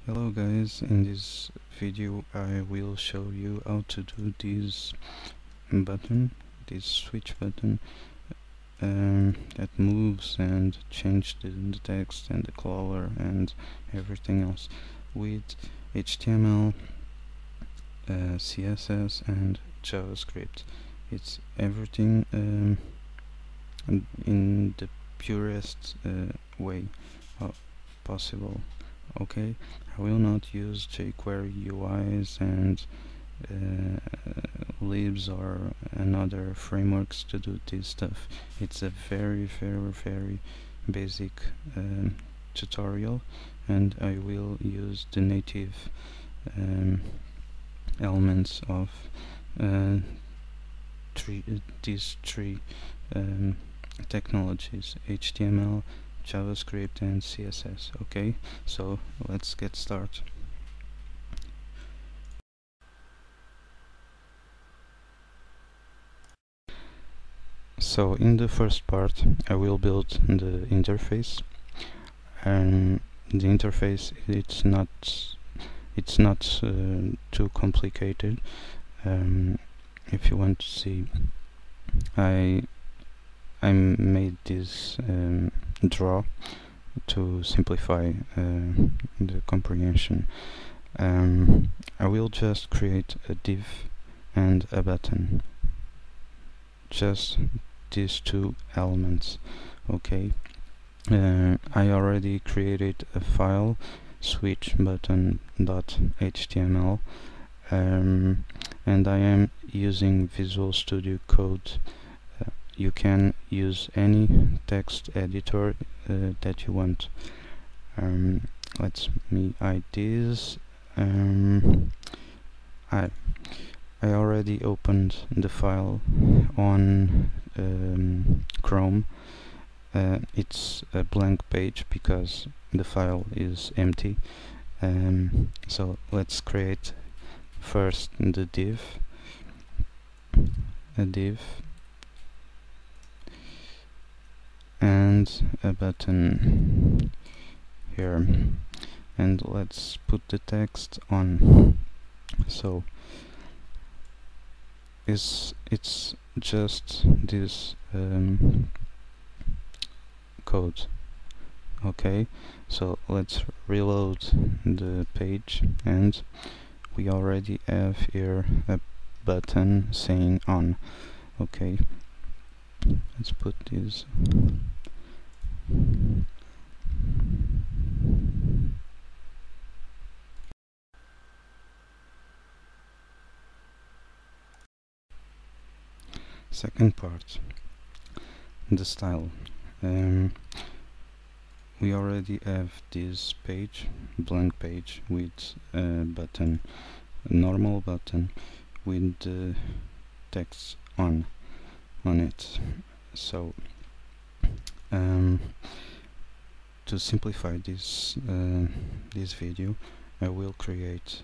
Hello guys, in this video I will show you how to do this button, this switch button that moves and change the text and the color and everything else with HTML, CSS and JavaScript. It's everything in the purest way possible. Okay, I will not use jQuery UIs and libs or another frameworks to do this stuff. It's a very basic tutorial, and I will use the native elements of these three technologies: HTML, JavaScript and CSS. Okay, so let's get started. So in the first part I will build the interface, and the interface it's not too complicated. If you want to see, I made this draw to simplify the comprehension. I will just create a div and a button, just these two elements. Okay, I already created a file, switchbutton.html, and I am using Visual Studio Code. You can use any text editor that you want. Let me hide this. I already opened the file on Chrome. It's a blank page because the file is empty. So let's create first the div, a div and a button here, and let's put the text on. So it's just this code. Okay, so let's reload the page, and we already have here a button saying on. Okay, let's put this. Second part, the style. We already have this page, blank page, with a button, a normal button with the text on it. So to simplify this video, I will create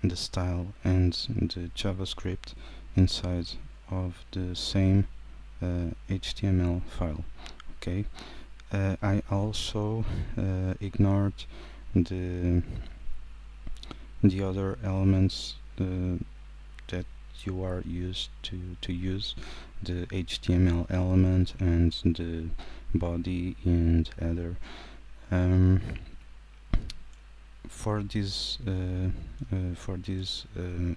the style and the JavaScript inside of the same HTML file. Okay, I also ignored the other elements that you are used to use, the HTML element and the body and header. For this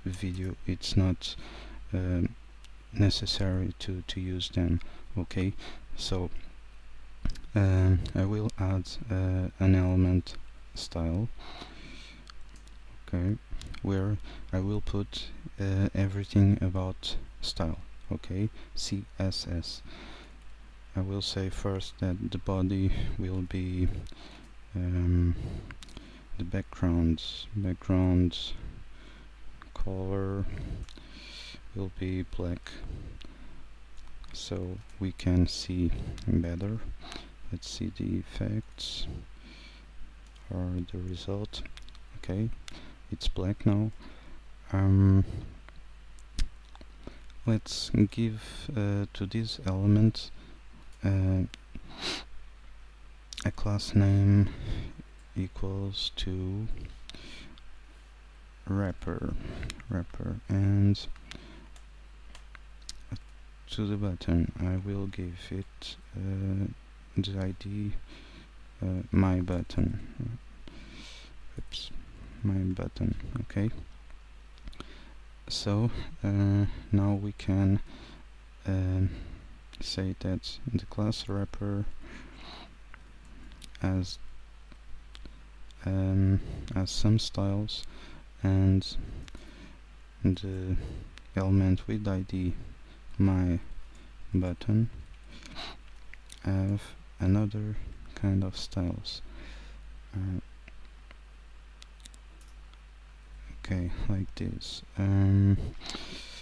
video, it's not necessary to use them. Okay, so I will add an element style, okay, where I will put everything about style. Okay, CSS. I will say first that the body will be the background color will be black, so we can see better. Let's see the effects or the result. Okay, it's black now. Let's give to this element a class name equals to wrapper, and to the button I will give it the ID my button. Oops, my button. Okay. So now we can say that the class wrapper has some styles, and the element with ID my button have another kind of styles. Okay, like this.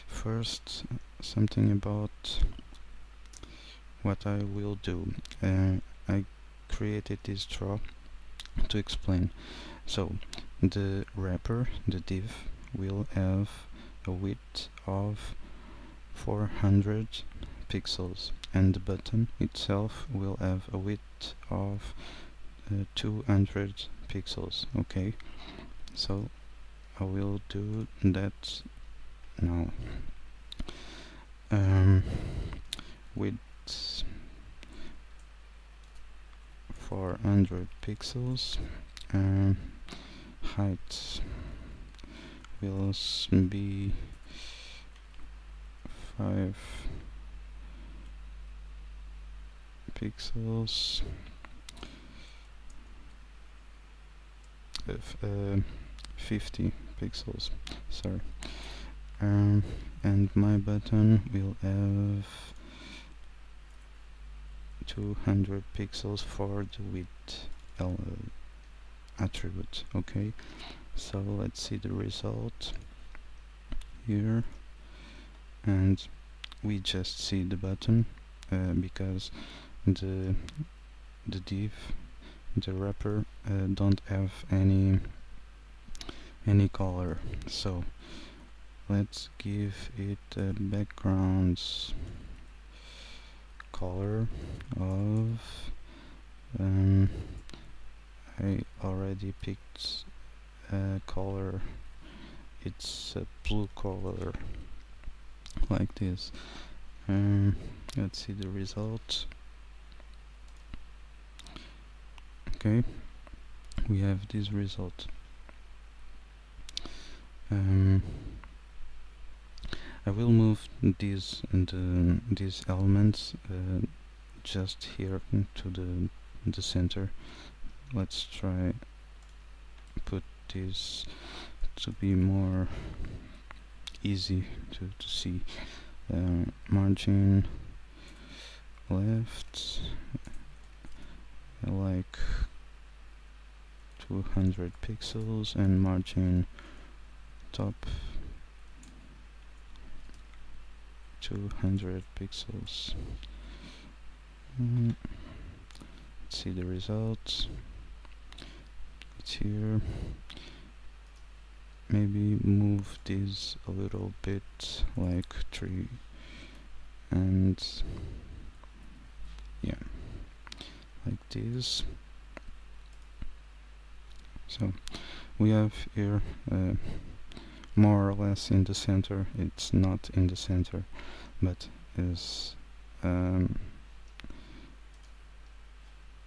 First, something about what I will do. I created this draw to explain. So the wrapper, the div, will have a width of 400 pixels, and the button itself will have a width of 200 pixels. Okay, so I will do that now. Width 400 pixels, height will be 5 pixels, 50 pixels, sorry, and my button will have 200 pixels for the width attribute. Okay, so let's see the result here, and we just see the button because the div, the wrapper, don't have any color. So let's give it a background color of I already picked a color. It's a blue color, like this. Let's see the result. Okay, we have this result. I will move these elements just here to the center. Let's try put this to be more easy to see. Margin left, I like 200 pixels, and margin top 200 pixels. Let's see the results. It's here. Maybe move this a little bit, like 3, and yeah, like this. So we have here more or less in the center. It's not in the center, but is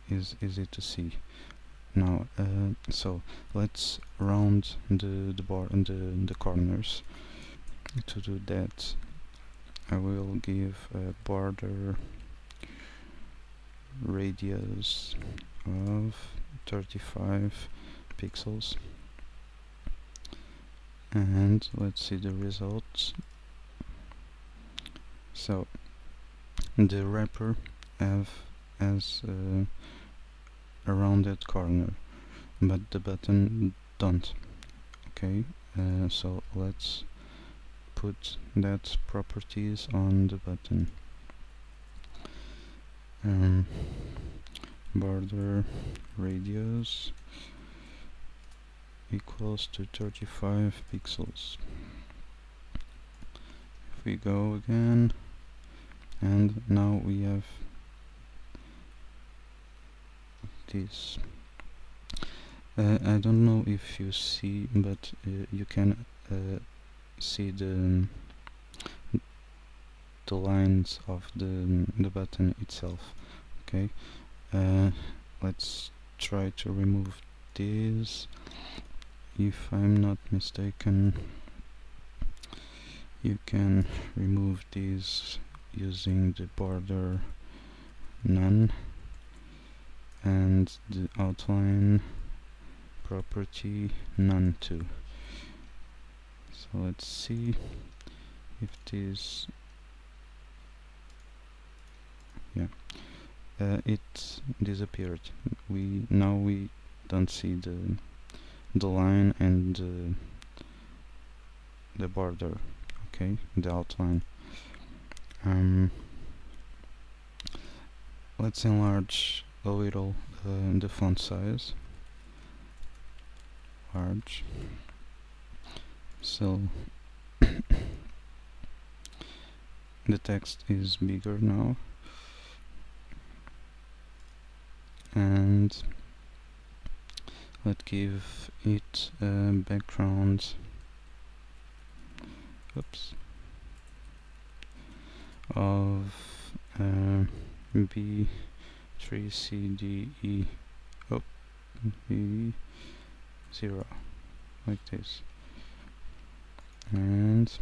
easy to see. Now, so let's round the bar and the corners. To do that, I will give a border radius of 35 pixels, and let's see the results. So the wrapper has a rounded corner, but the button don't. Okay, so let's put that properties on the button. Border radius equals to 35 pixels. If we go again, and now we have this. I don't know if you see, but you can see the lines of the button itself. Okay, let's try to remove this. If I'm not mistaken, you can remove these using the border none and the outline property none too. So let's see if this, yeah, it disappeared. Now we don't see the line and the border, okay, the outline. Let's enlarge a little the font size. Large. So the text is bigger now, and let's give it a background. Oops. Of 𝗵𝗃𝗃𝗃𝗃 B0, like this, and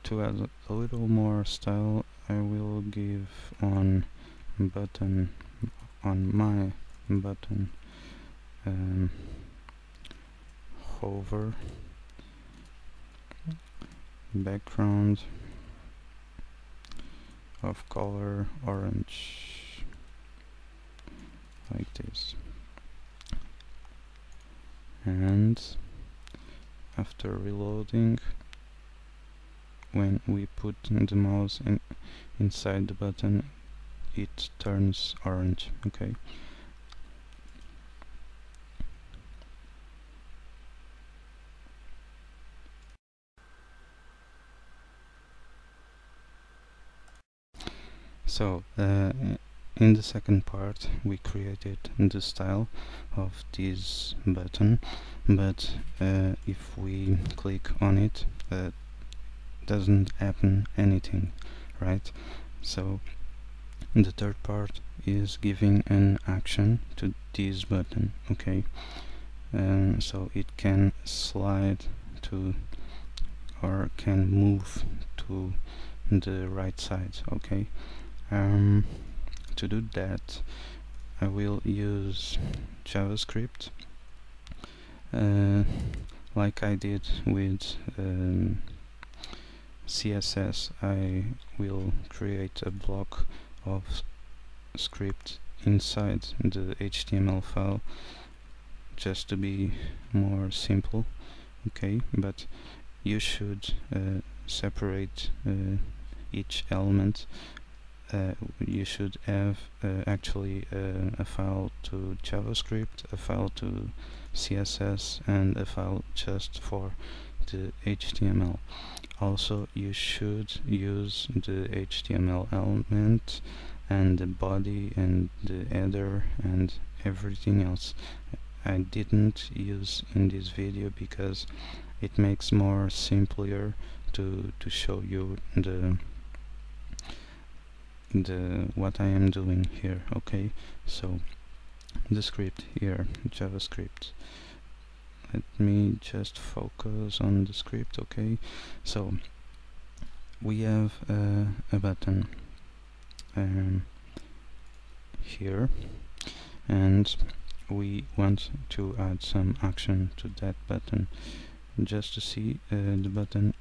to add a little more style, I will give on button, on my button, hover background of color orange, like this. And after reloading, when we put the mouse inside the button, it turns orange. Okay. So in the second part we created the style of this button, but if we click on it, doesn't happen anything, right? So the third part is giving an action to this button, okay? So it can slide to, or can move to the right side, okay? To do that, I will use JavaScript, like I did with CSS. I will create a block of script inside the HTML file, just to be more simple, okay? But you should separate each element. You should have actually a file to JavaScript, a file to CSS, and a file just for the HTML. Also, you should use the HTML element and the body and the header and everything else. I didn't use in this video because it makes more simpler to show you what I am doing here, okay? So the script here, JavaScript. Let me just focus on the script, okay? So we have a button here, and we want to add some action to that button. Just to see, the button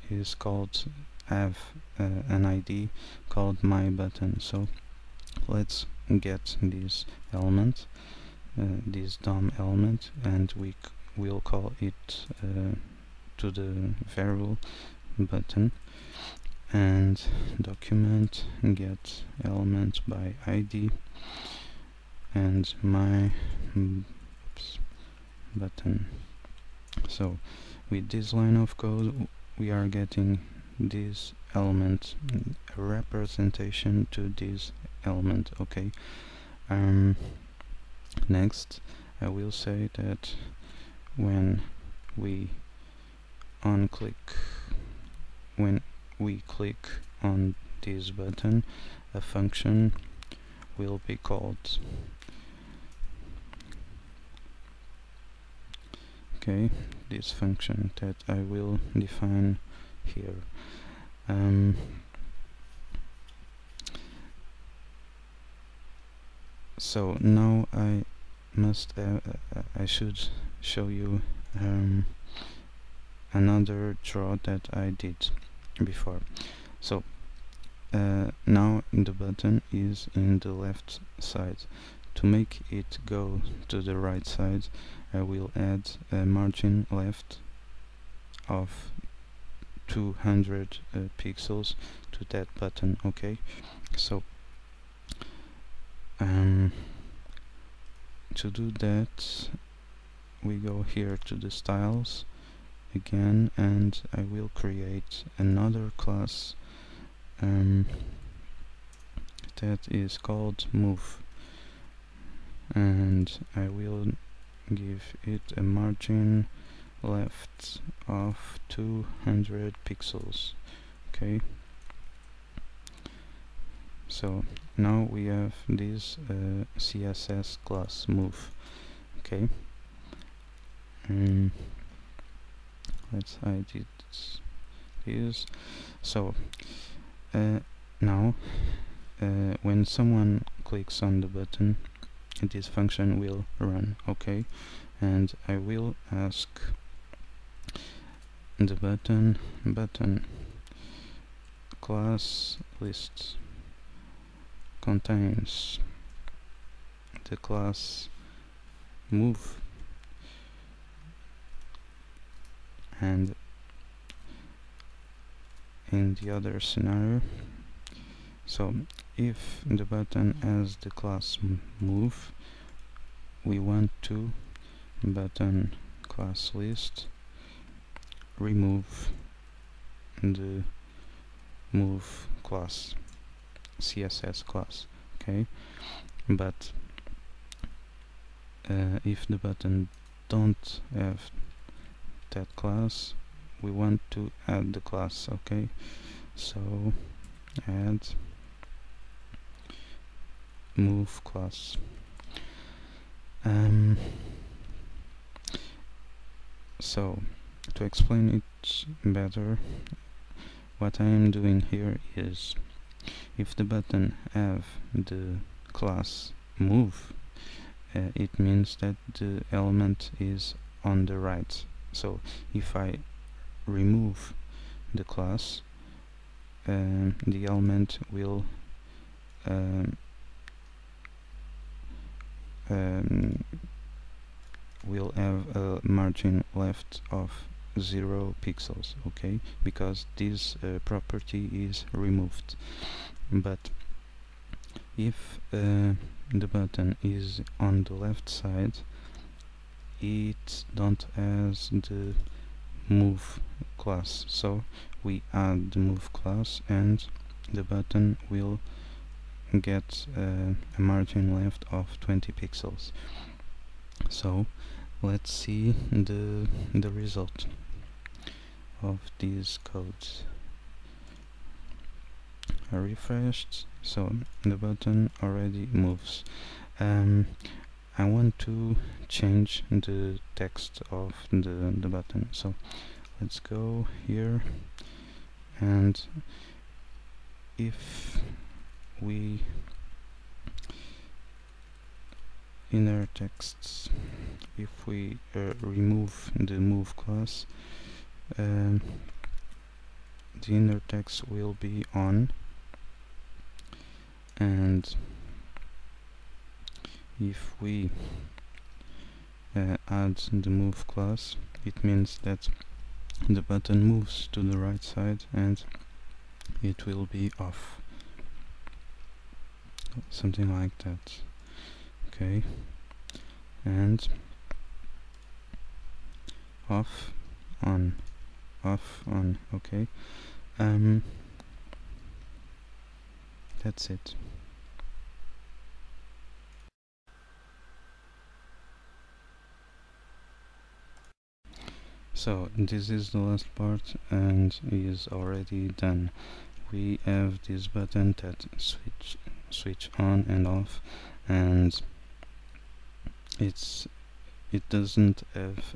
is called, have an ID called my button. So let's get this element, this DOM element, and we will call it to the variable button, and document get element by ID and my button. So with this line of code we are getting this element a representation to this element. Okay. Next I will say that when we click on this button, a function will be called. Okay, this function that I will define here. So now I should show you another draw that I did before. So now the button is in the left side. To make it go to the right side, I will add a margin left of 200 pixels to that button. Okay, so to do that, we go here to the styles again, and I will create another class that is called move, and I will give it a margin left of 200 pixels. Okay, so now we have this CSS class move. Okay, let's hide this. So now when someone clicks on the button, this function will run. Okay, and I will ask the button class list contains the class move, and in the other scenario, so if the button has the class move, we want to button class list remove the move class, CSS class. Okay, but if the button don't have that class, we want to add the class. Okay, so add move class. So to explain it better, what I am doing here is, if the button have the class move, it means that the element is on the right. So if I remove the class, the element will have a margin left of 0 pixels. Okay, because this property is removed. But if the button is on the left side, it don't has the move class, so we add the move class and the button will get a margin left of 20 pixels. So let's see the result of these codes. I refreshed, so the button already moves. I want to change the text of the button, so let's go here, and if we inner texts, if we remove the move class, the inner text will be on, and if we add the move class, it means that the button moves to the right side and it will be off, something like that. Okay, and off, on, off, on. Okay, That's it. So this is the last part and is already done. We have this button that switch on and off, and it doesn't have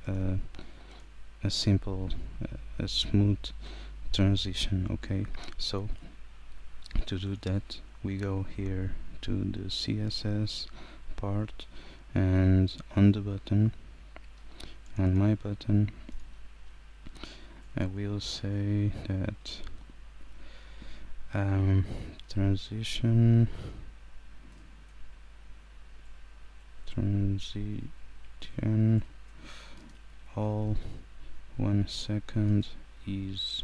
a simple a smooth transition. Okay, so to do that we go here to the CSS part, and on the button, on my button, I will say that transition all 1 second is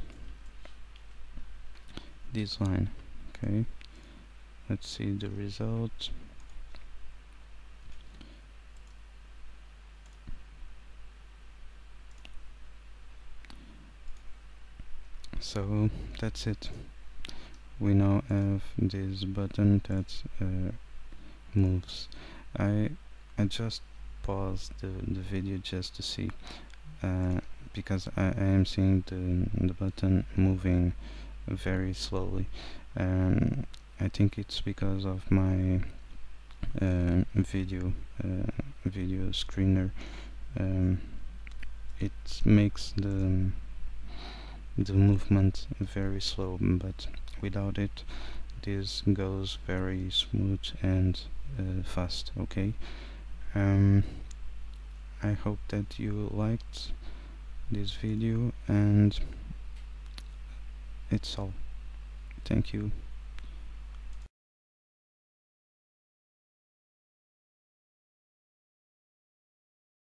this line. Okay, let's see the result. So that's it. We now have this button that moves. I just paused the video just to see, because I am seeing the button moving very slowly. I think it's because of my video screener. It makes the movement very slow, but without it this goes very smooth and fast. Okay, I hope that you liked this video, and it's all. Thank you.